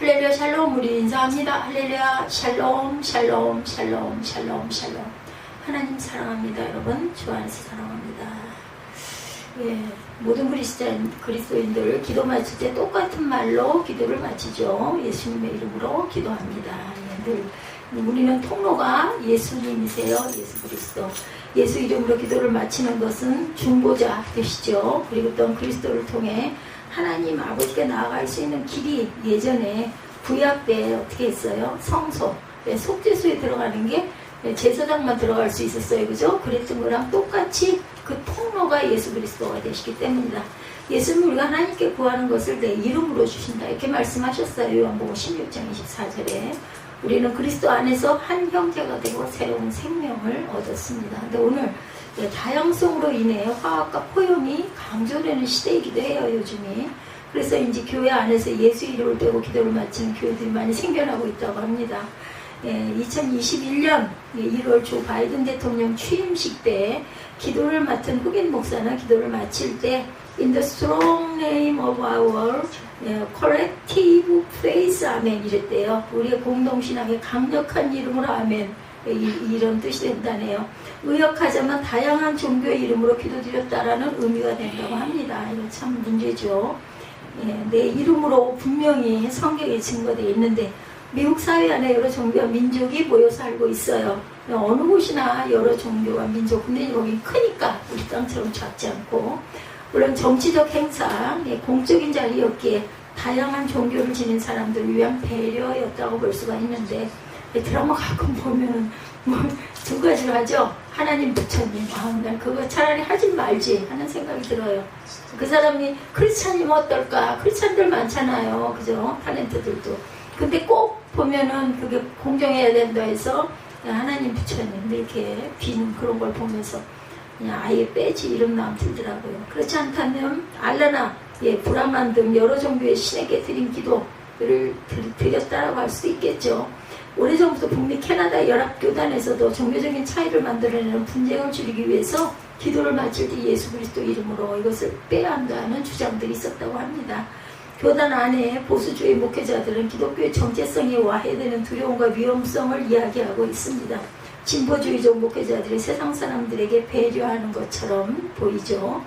할렐루야 샬롬. 우리 인사합니다. 할렐루야 샬롬 샬롬 샬롬 샬롬 샬롬. 하나님 사랑합니다. 여러분 주 안에서 사랑합니다. 예, 모든 그리스도인들 기도 마칠 때 똑같은 말로 기도를 마치죠. 예수님의 이름으로 기도합니다. 예, 늘 우리는 통로가 예수님이세요. 예수 그리스도. 예수 이름으로 기도를 마치는 것은 중보자 되시죠. 그리고 또 그리스도를 통해 하나님 아버지께 나아갈 수 있는 길이 예전에 구약 때 어떻게 했어요? 성소, 속죄소에 들어가는 게 제사장만 들어갈 수 있었어요. 그죠? 그랬던 거랑 똑같이 그 통로가 예수 그리스도가 되시기 때문이다. 예수는 우리가 하나님께 구하는 것을 내 이름으로 주신다. 이렇게 말씀하셨어요. 요한복음 16장 24절에. 우리는 그리스도 안에서 한 형제가 되고 새로운 생명을 얻었습니다. 근데 오늘 다양성으로 인해 화학과 포용이 강조되는 시대이기도 해요. 요즘이. 그래서 이제 교회 안에서 예수 이름을 떼고 기도를 마치는 교회들이 많이 생겨나고 있다고 합니다. 2021년 1월 조 바이든 대통령 취임식 때 기도를 맡은 흑인 목사는 기도를 마칠 때 In the strong name of our collective faith, 아멘 이랬대요. 우리의 공동신앙의 강력한 이름으로 아멘, 이런 뜻이 된다네요. 의역하자면 다양한 종교의 이름으로 기도드렸다라는 의미가 된다고 합니다. 이거 참 문제죠. 내 이름으로 분명히 성경에 증거되어 있는데 미국 사회 안에 여러 종교와 민족이 모여 살고 있어요. 어느 곳이나 여러 종교와 민족, 근데 여기 크니까 우리 땅처럼 작지 않고, 물론 정치적 행사, 공적인 자리였기에 다양한 종교를 지닌 사람들을 위한 배려였다고 볼 수가 있는데, 드라마 가끔 보면 두 가지를 하죠. 하나님 부처님, 난 그거 차라리 하지 말지 하는 생각이 들어요. 그 사람이 크리스찬이면 어떨까? 크리스찬들 많잖아요. 그죠? 탤런트들도. 근데 꼭 보면은 그게 공정해야 된다 해서 하나님 부처님 이렇게 비는 그런 걸 보면서 그냥 아예 빼지 이런 마음 들더라고요. 그렇지 않다면 알라나 브라만 등 여러 종교의 신에게 드린 기도를 드렸다라고 할 수도 있겠죠. 오래전부터 북미 캐나다 연합교단에서도 종교적인 차이를 만들어내는 분쟁을 줄이기 위해서 기도를 마칠 때 예수 그리스도 이름으로 이것을 빼야 한다는 주장들이 있었다고 합니다. 교단 안에 보수주의 목회자들은 기독교의 정체성에 와해되는 두려움과 위험성을 이야기하고 있습니다. 진보주의적 목회자들이 세상 사람들에게 배려하는 것처럼 보이죠.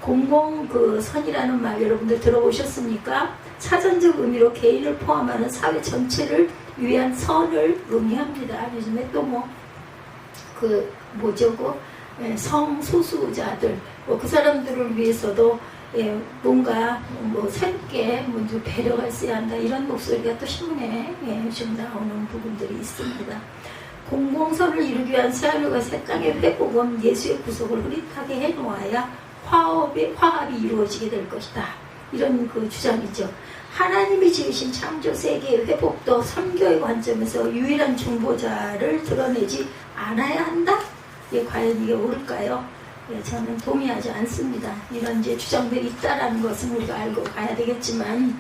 공공선이라는 말 여러분들 들어보셨습니까? 사전적 의미로 개인을 포함하는 사회 전체를 위한 선을 의미합니다. 요즘에 또 성소수자들, 그 사람들을 위해서도 뭔가 새롭게 먼저 배려가 있어야 한다, 이런 목소리가 또 신문에 좀 나오는 부분들이 있습니다. 공공선을 이루기 위한 새하늘과 새 땅의 회복은 예수의 구속을 흐릿하게 해놓아야 화합이 이루어지게 될 것이다, 이런 그 주장이죠. 하나님이 지으신 창조 세계의 회복도 선교의 관점에서 유일한 중보자를 드러내지 않아야 한다? 과연 이게 옳을까요? 저는 동의하지 않습니다. 이런 이제 주장들이 있다라는 것은 우리가 알고 가야 되겠지만,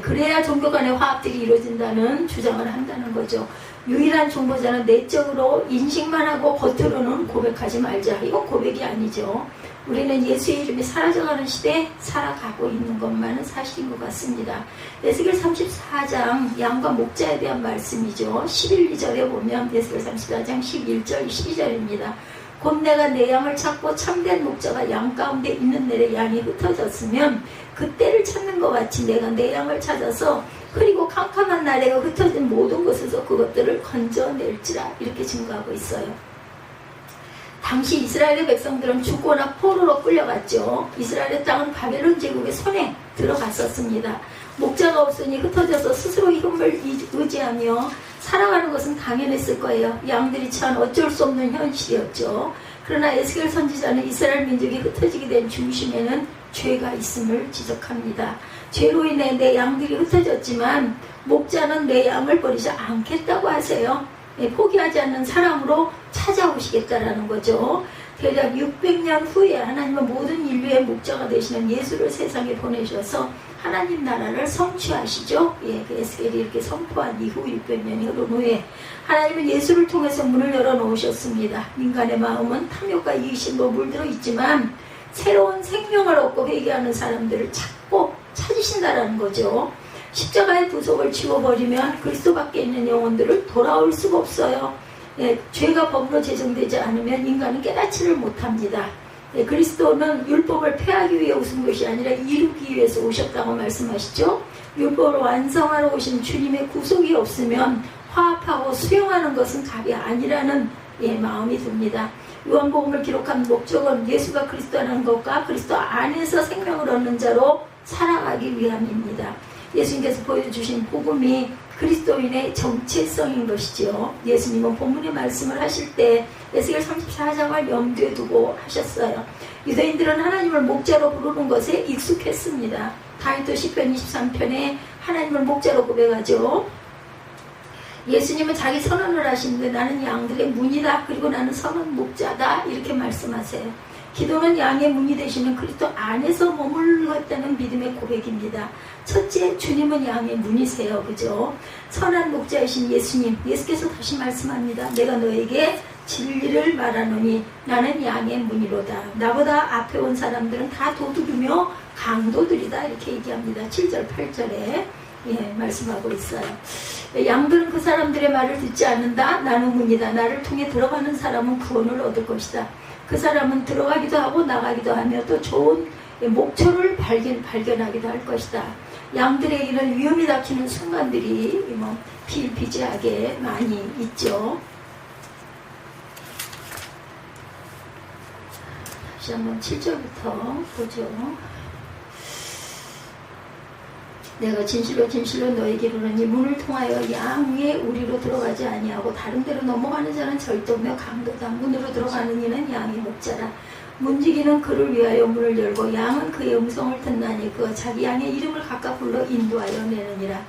그래야 종교 간의 화합들이 이루어진다는 주장을 한다는 거죠. 유일한 중보자는 내적으로 인식만 하고 겉으로는 고백하지 말자. 이건 고백이 아니죠. 우리는 예수의 이름이 사라져가는 시대에 살아가고 있는 것만은 사실인 것 같습니다. 에스겔 34장 양과 목자에 대한 말씀이죠. 11절에 보면 에스겔 34장 11절 12절입니다. 곧 내가 내 양을 찾고 참된 목자가 양 가운데 있는 날에 양이 흩어졌으면 그때를 찾는 것 같이 내가 내 양을 찾아서 그리고 캄캄한 날에 흩어진 모든 곳에서 그것들을 건져낼지라, 이렇게 증거하고 있어요. 당시 이스라엘의 백성들은 죽거나 포로로 끌려갔죠. 이스라엘의 땅은 바벨론 제국의 손에 들어갔었습니다. 목자가 없으니 흩어져서 스스로 힘을 의지하며 살아가는 것은 당연했을 거예요. 양들이 참 어쩔 수 없는 현실이었죠. 그러나 에스겔 선지자는 이스라엘 민족이 흩어지게 된 중심에는 죄가 있음을 지적합니다. 죄로 인해 내 양들이 흩어졌지만 목자는 내 양을 버리지 않겠다고 하세요. 포기하지 않는 사랑으로 찾아오시겠다라는 거죠. 대략 600년 후에 하나님은 모든 인류의 목자가 되시는 예수를 세상에 보내셔서 하나님 나라를 성취하시죠. 그 에스겔이 이렇게 선포한 이후 600년이 흐른 후에 하나님은 예수를 통해서 문을 열어놓으셨습니다. 인간의 마음은 탐욕과 이기심으로 물들어 있지만 새로운 생명을 얻고 회개하는 사람들을 찾고 찾으신다라는 거죠. 십자가의 구속을 지워버리면 그리스도밖에 있는 영혼들을 돌아올 수가 없어요. 예, 죄가 법으로 제정되지 않으면 인간은 깨닫지를 못합니다. 예, 그리스도는 율법을 폐하기 위해 오신 것이 아니라 이루기 위해서 오셨다고 말씀하시죠. 율법을 완성하러 오신 주님의 구속이 없으면 화합하고 수용하는 것은 답이 아니라는 마음이 듭니다. 요한복음을 기록한 목적은 예수가 그리스도라는 것과 그리스도 안에서 생명을 얻는 자로 살아가기 위함입니다. 예수님께서 보여주신 복음이 그리스도인의 정체성인 것이죠. 예수님은 본문의 말씀을 하실 때 에스겔 34장을 염두에 두고 하셨어요. 유대인들은 하나님을 목자로 부르는 것에 익숙했습니다. 다윗도 시편 23편에 하나님을 목자로 고백하죠. 예수님은 자기 선언을 하시는데 나는 양들의 문이다. 그리고 나는 선언 목자다. 이렇게 말씀하세요. 기도는 양의 문이 되시는 그리스도 안에서 머물렀다는 믿음의 고백입니다. 첫째, 주님은 양의 문이세요. 그죠? 선한 목자이신 예수님, 예수께서 다시 말씀합니다. 내가 너에게 진리를 말하노니 나는 양의 문이로다. 나보다 앞에 온 사람들은 다 도둑이며 강도들이다. 이렇게 얘기합니다. 7절, 8절에 말씀하고 있어요. 양들은 그 사람들의 말을 듣지 않는다. 나는 문이다. 나를 통해 들어가는 사람은 구원을 얻을 것이다. 그 사람은 들어가기도 하고 나가기도 하며 또 좋은 목초를 발견하기도 할 것이다. 양들에게는 위험이 닥치는 순간들이 비일비재하게 많이 있죠. 다시 한번 7절부터 보죠. 내가 진실로 진실로 너에게 이르노니 문을 통하여 양 위에 우리로 들어가지 아니하고 다른 데로 넘어가는 자는 절도며 강도다. 문으로 들어가는 이는 양의 목자라. 문지기는 그를 위하여 문을 열고 양은 그의 음성을 듣나니 그가 자기 양의 이름을 각각 불러 인도하여 내느니라.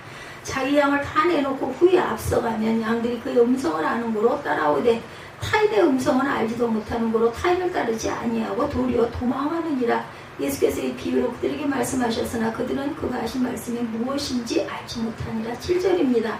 자기 양을 다 내놓고 후에 앞서가면 양들이 그의 음성을 아는 고로 따라오되 타인의 음성은 알지도 못하는 고로 타인을 따르지 아니하고 도리어 도망하느니라. 예수께서 이 비유로 그들에게 말씀하셨으나 그들은 그가 하신 말씀이 무엇인지 알지 못하니라. 7절입니다.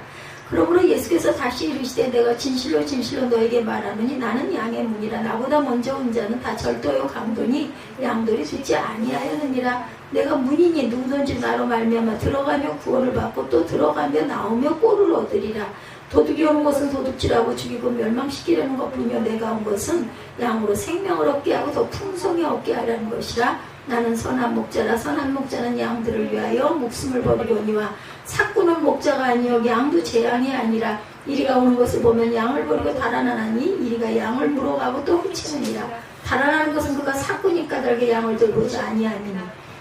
그러므로 예수께서 다시 이르시되 내가 진실로 진실로 너에게 말하노니 나는 양의 문이라. 나보다 먼저 온 자는 다 절도요 강도니 양들이 듣지 아니하였느니라. 내가 문이니 누구든지 나로 말미암아 들어가며 구원을 받고 또 들어가며 나오며 꼴을 얻으리라. 도둑이 오는 것은 도둑질하고 죽이고 멸망시키려는 것뿐이며 내가 온 것은 양으로 생명을 얻게 하고 더 풍성히 얻게 하려는 것이라. 나는 선한 목자라. 선한 목자는 양들을 위하여 목숨을 버리려니와 삭구는 목자가 아니요 양도 제 양이 아니라 이리가 오는 것을 보면 양을 버리고 달아나니 이리가 양을 물어가고 또 훔치느니라. 달아나는 것은 그가 삭구니 까닭에 양을 들고자 아니하니니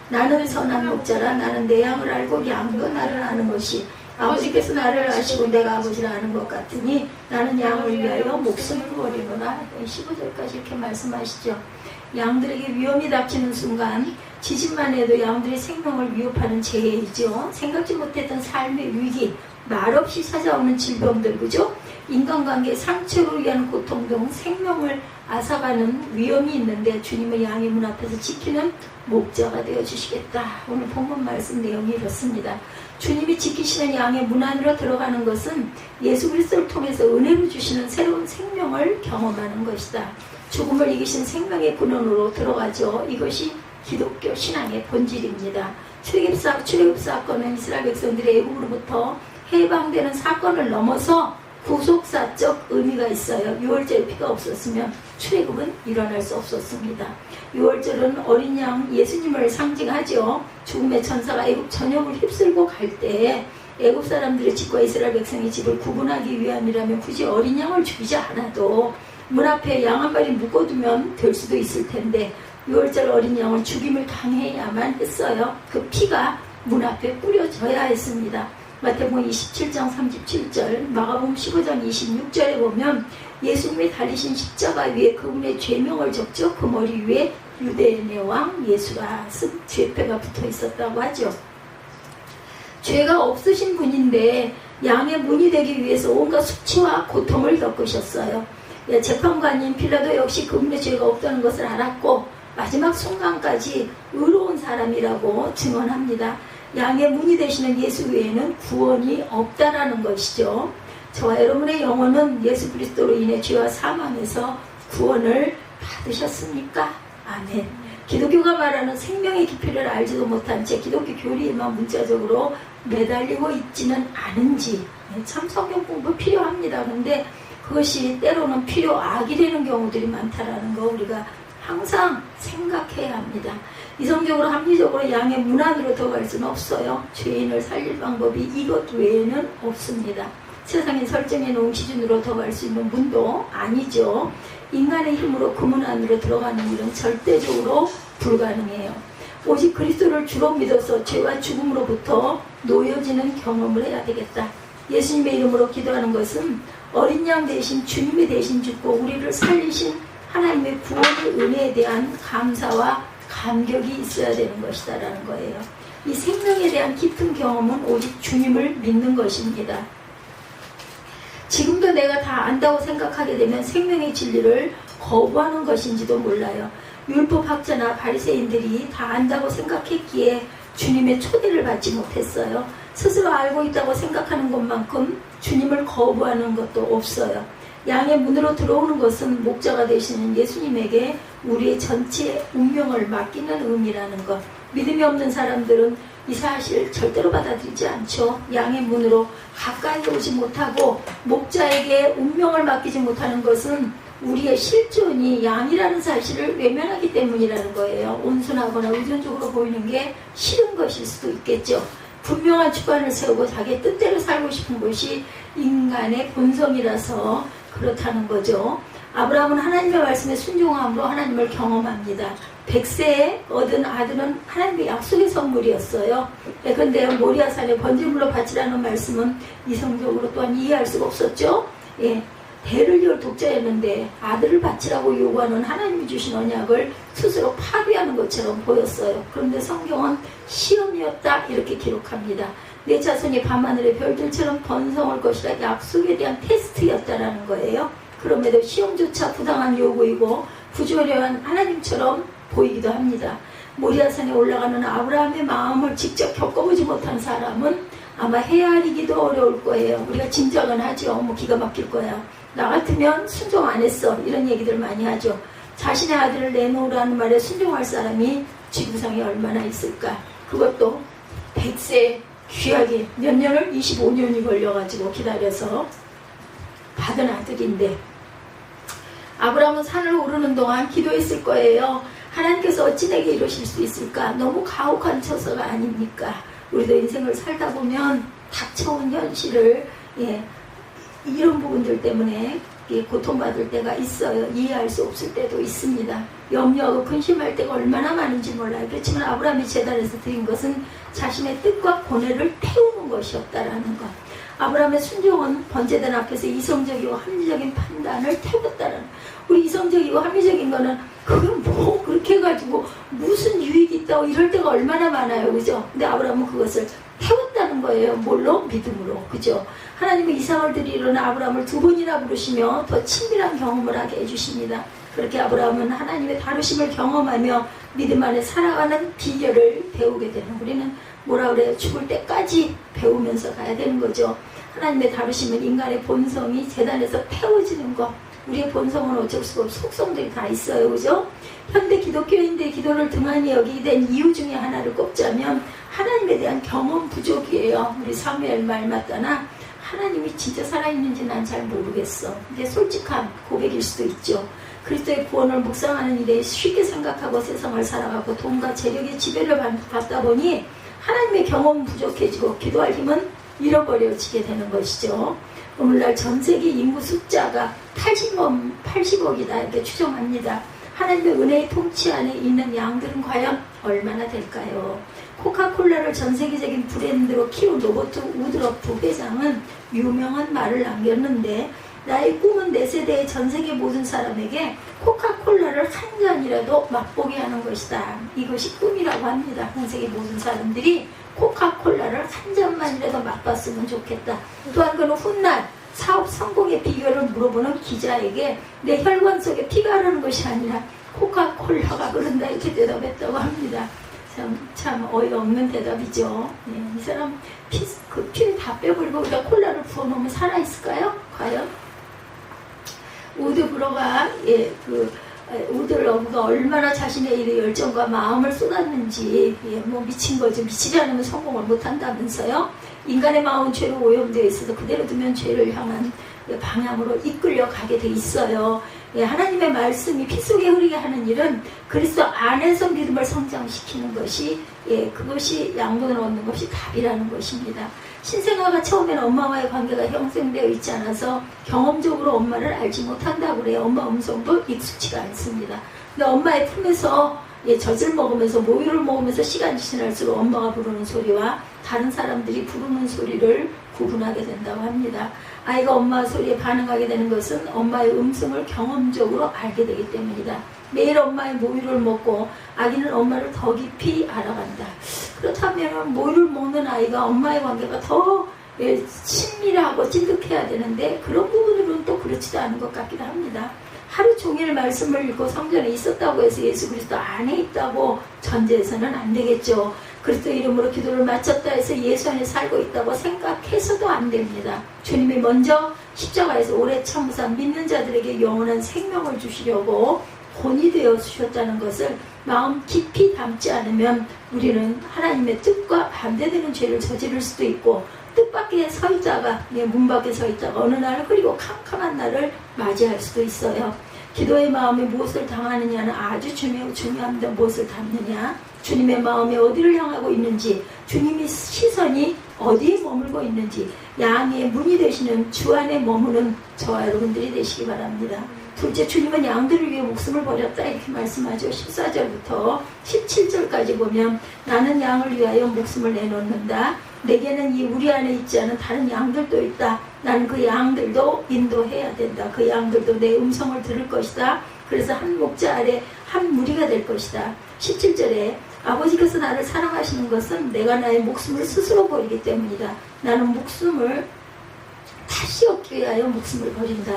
나는 선한 목자라. 나는 내 양을 알고 양도 나를 아는 것이 아버지께서 나를 아시고 내가 아버지를 아는 것 같으니 나는 양을 위하여 목숨을 버리노라. 15절까지 이렇게 말씀하시죠. 양들에게 위험이 닥치는 순간 지진만 해도 양들의 생명을 위협하는 재해이죠. 생각지 못했던 삶의 위기, 말없이 찾아오는 질병들, 그죠? 인간관계 상처로 위한 고통 등 생명을 앗아가는 위험이 있는데 주님의 양의 문 앞에서 지키는 목자가 되어주시겠다. 오늘 본문 말씀 내용이 이렇습니다. 주님이 지키시는 양의 문 안으로 들어가는 것은 예수 그리스도를 통해서 은혜로 주시는 새로운 생명을 경험하는 것이다. 죽음을 이기신 생명의 근원으로 들어가죠. 이것이 기독교 신앙의 본질입니다. 출애굽 사건은 이스라엘 백성들의 애국으로부터 해방되는 사건을 넘어서 구속사적 의미가 있어요. 6월절 피가 없었으면 출애굽은 일어날 수 없었습니다. 6월절은 어린 양 예수님을 상징하죠. 죽음의 천사가 애국 전역을 휩쓸고 갈 때 애국 사람들의 집과 이스라엘 백성의 집을 구분하기 위함이라면 굳이 어린 양을 죽이지 않아도 문 앞에 양 한 마리 묶어두면 될 수도 있을 텐데 6월절 어린 양을 죽임을 당해야만 했어요. 그 피가 문 앞에 뿌려져야 했습니다. 마태복음 27장 37절, 마가복음 15장 26절에 보면 예수님이 달리신 십자가 위에 그분의 죄명을 적죠. 그 머리 위에 유대인의 왕 예수가 쓴 죄패가 붙어 있었다고 하죠. 죄가 없으신 분인데 양의 문이 되기 위해서 온갖 수치와 고통을 겪으셨어요. 재판관인 빌라도 역시 그분의 죄가 없다는 것을 알았고 마지막 순간까지 의로운 사람이라고 증언합니다. 양의 문이 되시는 예수 외에는 구원이 없다라는 것이죠. 저와 여러분의 영혼은 예수 그리스도로 인해 죄와 사망에서 구원을 받으셨습니까? 아멘. 기독교가 말하는 생명의 깊이를 알지도 못한 채 기독교 교리에만 문자적으로 매달리고 있지는 않은지. 참 성경 공부 필요합니다. 근데 그것이 때로는 필요악이 되는 경우들이 많다라는 거 우리가 항상 생각해야 합니다. 이성적으로 합리적으로 양의 문 안으로 들어갈 수는 없어요. 죄인을 살릴 방법이 이것 외에는 없습니다. 세상에 설정해 놓은 기준으로 들어갈 수 있는 문도 아니죠. 인간의 힘으로 그 문 안으로 들어가는 일은 절대적으로 불가능해요. 오직 그리스도를 주로 믿어서 죄와 죽음으로부터 놓여지는 경험을 해야 되겠다. 예수님의 이름으로 기도하는 것은 어린 양 대신 주님이 대신 죽고 우리를 살리신 하나님의 구원의 은혜에 대한 감사와 감격이 있어야 되는 것이다라는 거예요. 이 생명에 대한 깊은 경험은 오직 주님을 믿는 것입니다. 지금도 내가 다 안다고 생각하게 되면 생명의 진리를 거부하는 것인지도 몰라요. 율법학자나 바리새인들이 다 안다고 생각했기에 주님의 초대를 받지 못했어요. 스스로 알고 있다고 생각하는 것만큼 주님을 거부하는 것도 없어요. 양의 문으로 들어오는 것은 목자가 되시는 예수님에게 우리의 전체 운명을 맡기는 의미라는 것. 믿음이 없는 사람들은 이 사실 절대로 받아들이지 않죠. 양의 문으로 가까이 오지 못하고 목자에게 운명을 맡기지 못하는 것은 우리의 실존이 양이라는 사실을 외면하기 때문이라는 거예요. 온순하거나 의존적으로 보이는 게 싫은 것일 수도 있겠죠. 분명한 주관을 세우고 자기의 뜻대로 살고 싶은 것이 인간의 본성이라서 그렇다는 거죠. 아브라함은 하나님의 말씀에 순종함으로 하나님을 경험합니다. 100세에 얻은 아들은 하나님의 약속의 선물이었어요. 그런데 모리아산에 번제물로 바치라는 말씀은 이성적으로 또한 이해할 수가 없었죠. 대를 이을 독자였는데 아들을 바치라고 요구하는 하나님이 주신 언약을 스스로 파괴하는 것처럼 보였어요. 그런데 성경은 시험이었다 이렇게 기록합니다. 내 자손이 밤하늘의 별들처럼 번성할 것이라 약속에 대한 테스트였다라는 거예요. 그럼에도 시험조차 부당한 요구이고 부조리한 하나님처럼 보이기도 합니다. 모리아산에 올라가는 아브라함의 마음을 직접 겪어보지 못한 사람은 아마 헤아리기도 어려울 거예요. 우리가 짐작은 하죠. 뭐 기가 막힐 거야. 나 같으면 순종 안 했어. 이런 얘기들 많이 하죠. 자신의 아들을 내놓으라는 말에 순종할 사람이 지구상에 얼마나 있을까. 그것도 100세 귀하게 몇 년을 25년이 걸려가지고 기다려서 받은 아들인데 아브라함은 산을 오르는 동안 기도했을 거예요. 하나님께서 어찌 내게 이러실 수 있을까? 너무 가혹한 처사가 아닙니까? 우리도 인생을 살다 보면 닥쳐온 현실을 이런 부분들 때문에 고통받을 때가 있어요. 이해할 수 없을 때도 있습니다. 염려하고 근심할 때가 얼마나 많은지 몰라요. 그렇지만 아브라함이 제단에서 드린 것은 자신의 뜻과 고뇌를 태우는 것이었다라는 것. 아브라함의 순종은 번제단 앞에서 이성적이고 합리적인 판단을 태웠다는. 우리 이성적이고 합리적인 거는 그건 뭐 그렇게 해가지고 무슨 유익이 있다고 이럴 때가 얼마나 많아요. 그죠? 근데 아브라함은 그것을 태웠다는 거예요. 뭘로? 믿음으로. 그죠? 하나님은 이삭을 드리려는 아브라함을 2번이나 부르시며 더 친밀한 경험을 하게 해주십니다. 그렇게 아브라함은 하나님의 다루심을 경험하며 믿음 안에 살아가는 비결을 배우게 되는, 우리는 뭐라 그래요? 죽을 때까지 배우면서 가야 되는 거죠. 하나님의 다루심은 인간의 본성이 제단에서 태워지는 것. 우리의 본성은 어쩔 수가 없어. 속성들이 다 있어요. 그죠? 현대 기독교인들의 기도를 등한히 여기게 된 이유 중에 하나를 꼽자면 하나님에 대한 경험 부족이에요. 우리 사무엘 말 맞다나 하나님이 진짜 살아있는지 난 잘 모르겠어. 이게 솔직한 고백일 수도 있죠. 그리스도의 구원을 묵상하는 일에 쉽게 생각하고 세상을 살아가고 돈과 재력의 지배를 받다 보니 하나님의 경험은 부족해지고 기도할 힘은 잃어버려지게 되는 것이죠. 오늘날 전 세계 인구 숫자가 80억이다 이렇게 추정합니다. 하나님의 은혜의 통치 안에 있는 양들은 과연 얼마나 될까요? 코카콜라를 전 세계적인 브랜드로 키운 로버트 우드러프 회장은 유명한 말을 남겼는데, 나의 꿈은 내 세대의 전 세계 모든 사람에게 코카콜라를 한 잔이라도 맛보게 하는 것이다. 이것이 꿈이라고 합니다. 전 세계 모든 사람들이 코카콜라를 한 잔만이라도 맛봤으면 좋겠다. 또한 그는 훗날 사업 성공의 비결을 물어보는 기자에게 내 혈관 속에 피가 흐르는 것이 아니라 코카콜라가 흐른다 이렇게 대답했다고 합니다. 참 어이없는 대답이죠. 이 사람 피를 다 빼버리고 우리가 콜라를 부어놓으면 살아있을까요? 과연? 우드브로가 우들 어부가 얼마나 자신의 일에 열정과 마음을 쏟았는지, 뭐 미친 거죠. 미치지 않으면 성공을 못한다면서요. 인간의 마음은 죄로 오염되어 있어서 그대로 두면 죄를 향한 방향으로 이끌려 가게 돼 있어요. 하나님의 말씀이 피 속에 흐르게 하는 일은 그리스도 안에서 믿음을 성장시키는 것이, 그것이 양분을 얻는 것이 답이라는 것입니다. 신생아가 처음에는 엄마와의 관계가 형성되어 있지 않아서 경험적으로 엄마를 알지 못한다고 그래요. 엄마 음성도 익숙치가 않습니다. 근데 엄마의 품에서 젖을 먹으면서 모유를 먹으면서 시간이 지날수록 엄마가 부르는 소리와 다른 사람들이 부르는 소리를 구분하게 된다고 합니다. 아이가 엄마 소리에 반응하게 되는 것은 엄마의 음성을 경험적으로 알게 되기 때문이다. 매일 엄마의 모유를 먹고 아기는 엄마를 더 깊이 알아간다. 그렇다면 모유를 먹는 아이가 엄마의 관계가 더 친밀하고 찐득해야 되는데 그런 부분으로는 또 그렇지도 않은 것 같기도 합니다. 하루 종일 말씀을 읽고 성전에 있었다고 해서 예수 그리스도 안에 있다고 전제해서는 안 되겠죠. 그리스도 이름으로 기도를 마쳤다 해서 예수 안에 살고 있다고 생각해서도 안 됩니다. 주님이 먼저 십자가에서 오래 참으사 믿는 자들에게 영원한 생명을 주시려고 본이 되어 주셨다는 것을 마음 깊이 담지 않으면 우리는 하나님의 뜻과 반대되는 죄를 저지를 수도 있고 뜻밖에 서 있다가 문 밖에 서 있다가 어느 날 흐리고 캄캄한 날을 맞이할 수도 있어요. 기도의 마음에 무엇을 당하느냐는 아주 중요합니다. 무엇을 담느냐, 주님의 마음이 어디를 향하고 있는지, 주님의 시선이 어디에 머물고 있는지, 양의 문이 되시는 주 안에 머무는 저와 여러분들이 되시기 바랍니다. 둘째, 주님은 양들을 위해 목숨을 버렸다 이렇게 말씀하죠. 14절부터 17절까지 보면 나는 양을 위하여 목숨을 내놓는다. 내게는 이 우리 안에 있지 않은 다른 양들도 있다. 나는 그 양들도 인도해야 된다. 그 양들도 내 음성을 들을 것이다. 그래서 한 목자 아래 한 무리가 될 것이다. 17절에 아버지께서 나를 사랑하시는 것은 내가 나의 목숨을 스스로 버리기 때문이다. 나는 목숨을 다시 얻기 위하여 목숨을 버린다.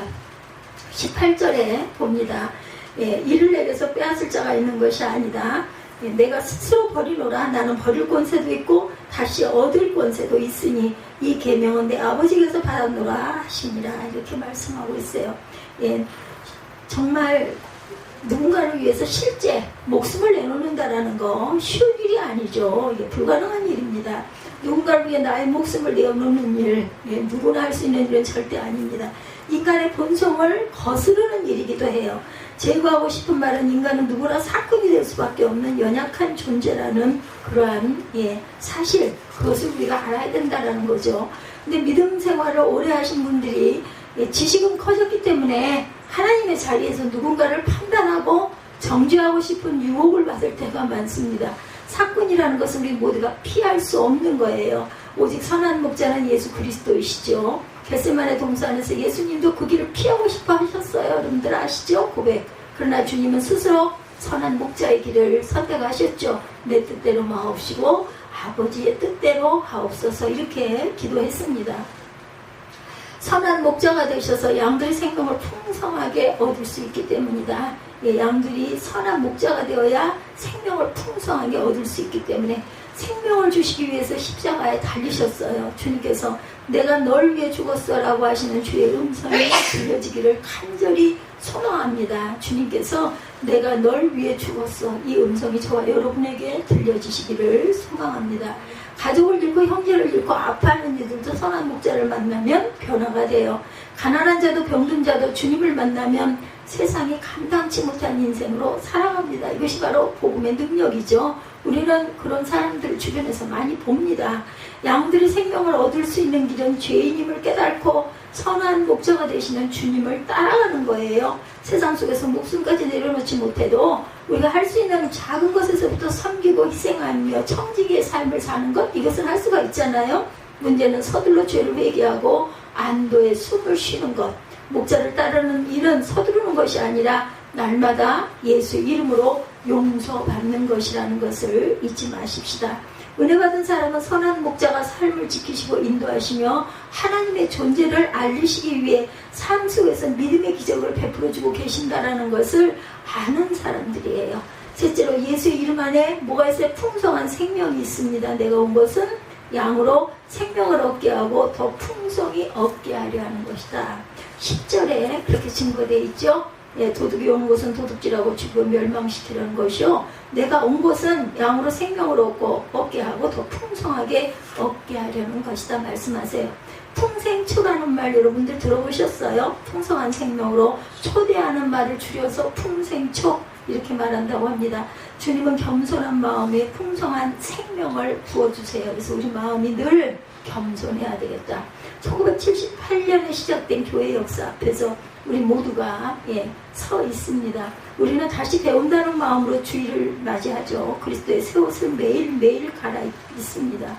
18절에 봅니다. 이를 내게서 빼앗을 자가 있는 것이 아니다. 내가 스스로 버리노라. 나는 버릴 권세도 있고 다시 얻을 권세도 있으니 이 계명은 내 아버지께서 받았노라 하시니라. 이렇게 말씀하고 있어요. 정말 누군가를 위해서 실제 목숨을 내놓는다라는 거 쉬운 일이 아니죠. 불가능한 일입니다. 누군가를 위해 나의 목숨을 내어놓는 일, 누구나 할 수 있는 일은 절대 아닙니다. 인간의 본성을 거스르는 일이기도 해요. 제거하고 싶은 말은 인간은 누구나 사건이 될 수밖에 없는 연약한 존재라는 그러한 사실, 그것을 우리가 알아야 된다는 거죠. 근데 믿음 생활을 오래 하신 분들이 지식은 커졌기 때문에 하나님의 자리에서 누군가를 판단하고 정죄하고 싶은 유혹을 받을 때가 많습니다. 사건이라는 것은 우리 모두가 피할 수 없는 거예요. 오직 선한 목자는 예수 그리스도이시죠. 겟세마네 동산에서 예수님도 그 길을 피하고 싶어 하셨어요. 여러분들 아시죠? 고백. 그러나 주님은 스스로 선한 목자의 길을 선택하셨죠. 내 뜻대로 마옵시고 아버지의 뜻대로 하옵소서 이렇게 기도했습니다. 선한 목자가 되셔서 양들의 생명을 풍성하게 얻을 수 있기 때문이다. 양들이 선한 목자가 되어야 생명을 풍성하게 얻을 수 있기 때문에 생명을 주시기 위해서 십자가에 달리셨어요. 주님께서 내가 널 위해 죽었어 라고 하시는 주의 음성이 들려지기를 간절히 소망합니다. 주님께서 내가 널 위해 죽었어, 이 음성이 저와 여러분에게 들려지시기를 소망합니다. 가족을 잃고 형제를 잃고 아파하는 이들도 선한 목자를 만나면 변화가 돼요. 가난한 자도 병든 자도 주님을 만나면 세상이 감당치 못한 인생으로 살아갑니다. 이것이 바로 복음의 능력이죠. 우리는 그런 사람들을 주변에서 많이 봅니다. 양들이 생명을 얻을 수 있는 길은 죄인임을 깨닫고 선한 목자가 되시는 주님을 따라가는 거예요. 세상 속에서 목숨까지 내려놓지 못해도 우리가 할 수 있는 작은 것에서부터 섬기고 희생하며 청지기의 삶을 사는 것, 이것은 할 수가 있잖아요. 문제는 서둘러 죄를 회개하고 안도의 숨을 쉬는 것. 목자를 따르는 일은 서두르는 것이 아니라 날마다 예수 이름으로 용서받는 것이라는 것을 잊지 마십시다. 은혜 받은 사람은 선한 목자가 삶을 지키시고 인도하시며 하나님의 존재를 알리시기 위해 삶 속에서 믿음의 기적을 베풀어주고 계신다라는 것을 아는 사람들이에요. 셋째로 예수의 이름 안에 뭐가 있어요? 풍성한 생명이 있습니다. 내가 온 것은 양으로 생명을 얻게 하고 더 풍성히 얻게 하려 하는 것이다. 10절에 그렇게 증거되어 있죠. 예, 도둑이 온 곳은 도둑질하고 죽여 멸망시키려는 것이요 내가 온 곳은 양으로 생명을 얻게 하고 더 풍성하게 얻게 하려는 것이다 말씀하세요. 풍생초라는 말 여러분들 들어보셨어요? 풍성한 생명으로 초대하는 말을 줄여서 풍생초 이렇게 말한다고 합니다. 주님은 겸손한 마음에 풍성한 생명을 부어주세요. 그래서 우리 마음이 늘 겸손해야 되겠다. 1978년에 시작된 교회 역사 앞에서 우리 모두가 서 있습니다. 우리는 다시 배운다는 마음으로 주일을 맞이하죠. 그리스도의 새 옷을 매일매일 갈아입습니다.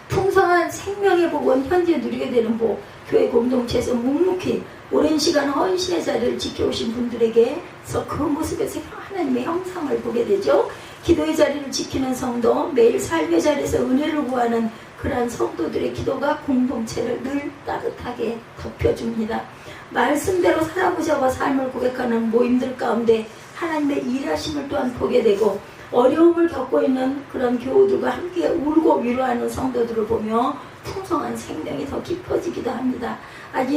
풍성한 생명의 복은 현재 누리게 되는 복, 교회 공동체에서 묵묵히 오랜 시간 헌신의 자리를 지켜오신 분들에게서 그 모습에서 하나님의 형상을 보게 되죠. 기도의 자리를 지키는 성도, 매일 삶의 자리에서 은혜를 구하는 그러한 성도들의 기도가 공동체를 늘 따뜻하게 덮여줍니다. 말씀대로 살아보자고 삶을 고백하는 모임들 가운데 하나님의 일하심을 또한 보게 되고 어려움을 겪고 있는 그런 교우들과 함께 울고 위로하는 성도들을 보며 풍성한 생명이 더 깊어지기도 합니다. 아직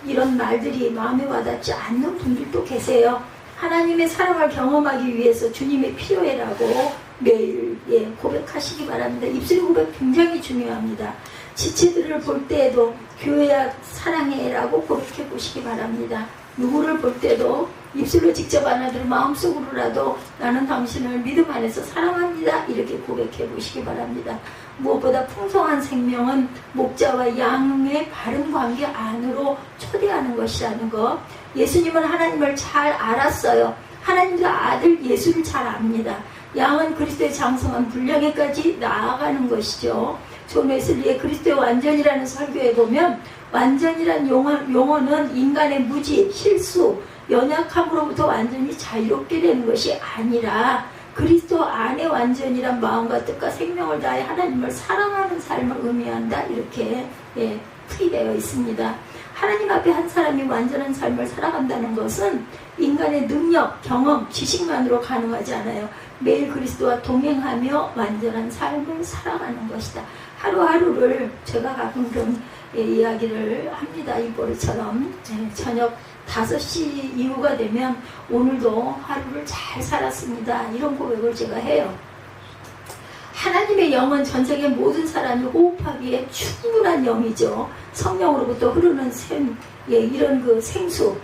이런 말들이 마음에 와닿지 않는 분들도 계세요. 하나님의 사랑을 경험하기 위해서 주님의 필요해라고 매일 고백하시기 바랍니다. 입술 고백 굉장히 중요합니다. 지체들을 볼 때에도 교회야 사랑해라고 고백해 보시기 바랍니다. 누구를 볼 때도 입술로 직접 안 하더라도 마음속으로라도 나는 당신을 믿음 안에서 사랑합니다 이렇게 고백해 보시기 바랍니다. 무엇보다 풍성한 생명은 목자와 양의 바른 관계 안으로 초대하는 것이라는 것. 예수님은 하나님을 잘 알았어요. 하나님과 아들 예수를 잘 압니다. 양은 그리스도의 장성한 분량에까지 나아가는 것이죠. 존 웨슬리의 그리스도의 완전이라는 설교에 보면 완전이란 용어는 인간의 무지, 실수, 연약함으로부터 완전히 자유롭게 되는 것이 아니라 그리스도 안에 완전이란 마음과 뜻과 생명을 다해 하나님을 사랑하는 삶을 의미한다 이렇게 풀이되어 있습니다. 하나님 앞에 한 사람이 완전한 삶을 살아간다는 것은 인간의 능력, 경험, 지식만으로 가능하지 않아요. 매일 그리스도와 동행하며 완전한 삶을 살아가는 것이다. 하루하루를 제가 가끔 그런 이야기를 합니다. 이보리처럼 저녁 5시 이후가 되면 오늘도 하루를 잘 살았습니다. 이런 고백을 제가 해요. 하나님의 영은 전세계 모든 사람이 호흡하기에 충분한 영이죠. 성령으로부터 흐르는 샘, 이런 그 생수,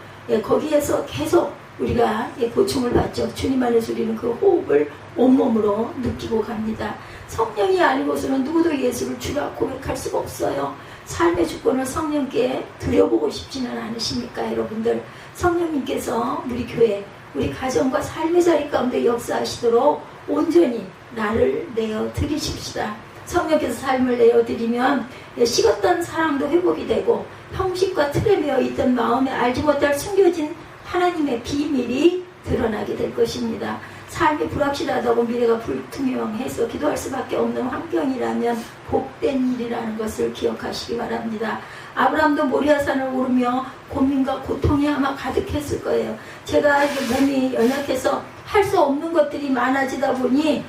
거기에서 계속 우리가 보충을 받죠. 주님 안에서 우리는 그 호흡을 온몸으로 느끼고 갑니다. 성령이 아니고서는 누구도 예수를 주라 고백할 수가 없어요. 삶의 주권을 성령께 드려보고 싶지는 않으십니까 여러분들? 성령님께서 우리 교회, 우리 가정과 삶의 자리 가운데 역사하시도록 온전히 나를 내어 드리십시다. 성령께서 삶을 내어 드리면 식었던 사랑도 회복이 되고 형식과 틀에 매여 있던 마음에 알지 못할 숨겨진 하나님의 비밀이 드러나게 될 것입니다. 삶이 불확실하다고 미래가 불투명해서 기도할 수밖에 없는 환경이라면 복된 일이라는 것을 기억하시기 바랍니다. 아브라함도 모리아산을 오르며 고민과 고통이 아마 가득했을 거예요. 제가 몸이 연약해서 할 수 없는 것들이 많아지다 보니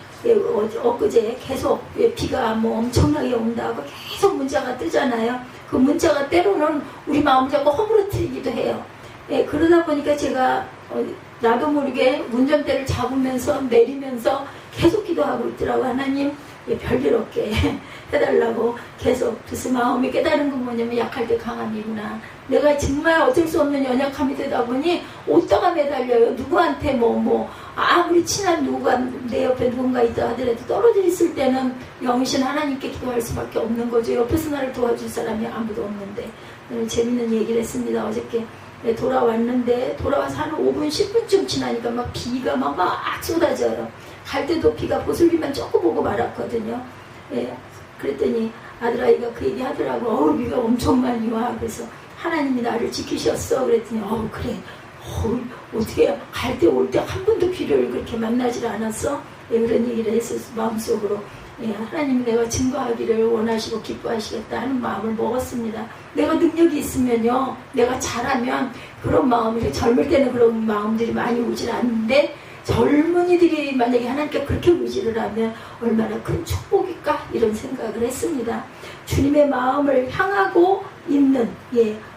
엊그제 계속 비가 엄청나게 온다고 계속 문자가 뜨잖아요. 그 문자가 때로는 우리 마음 잡고 허물어뜨리기도 해요. 그러다 보니까 제가 나도 모르게 운전대를 잡으면서 내리면서 계속 기도하고 있더라고. 하나님 별일 없게 해달라고 계속. 그래서 마음이 깨달은 건 뭐냐면 약할 때 강함이구나. 내가 정말 어쩔 수 없는 연약함이 되다 보니 옷다가 매달려요. 누구한테 아무리 친한 누가 내 옆에 누군가 있다 하더라도 떨어져 있을 때는 영신 하나님께 기도할 수밖에 없는 거죠. 옆에서 나를 도와줄 사람이 아무도 없는데. 재밌는 얘기를 했습니다. 어저께 돌아왔는데 돌아와서 한 5분 10분쯤 지나니까 막 비가 막 쏟아져요. 갈 때도 비가 보슬비만 조금 오고 말았거든요. 그랬더니 아들아이가 그 얘기 하더라고. 비가 엄청 많이 와. 그래서 하나님이 나를 지키셨어. 그랬더니 그래. 어떻게 갈 때 올 때 한 번도 비를 그렇게 만나질 않았어? 그런 얘기를 했었어. 마음속으로. 하나님 내가 증거하기를 원하시고 기뻐하시겠다 하는 마음을 먹었습니다. 내가 능력이 있으면요, 내가 잘하면 그런 마음이, 젊을 때는 그런 마음들이 많이 오질 않는데 젊은이들이 만약에 하나님께 그렇게 의지를 하면 얼마나 큰 축복일까 이런 생각을 했습니다. 주님의 마음을 향하고 있는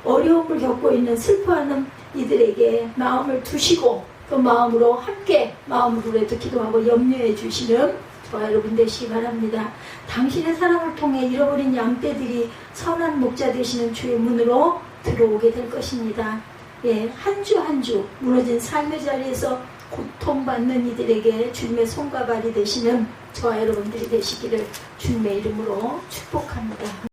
어려움을 겪고 있는 슬퍼하는 이들에게 마음을 두시고 그 마음으로 함께 마음으로라도 기도하고 염려해 주시는 저와 여러분 되시기 바랍니다. 당신의 사랑을 통해 잃어버린 양떼들이 선한 목자 되시는 주의 문으로 들어오게 될 것입니다. 예, 한 주 한 주 무너진 삶의 자리에서 고통받는 이들에게 주님의 손과 발이 되시는 저와 여러분들이 되시기를 주님의 이름으로 축복합니다.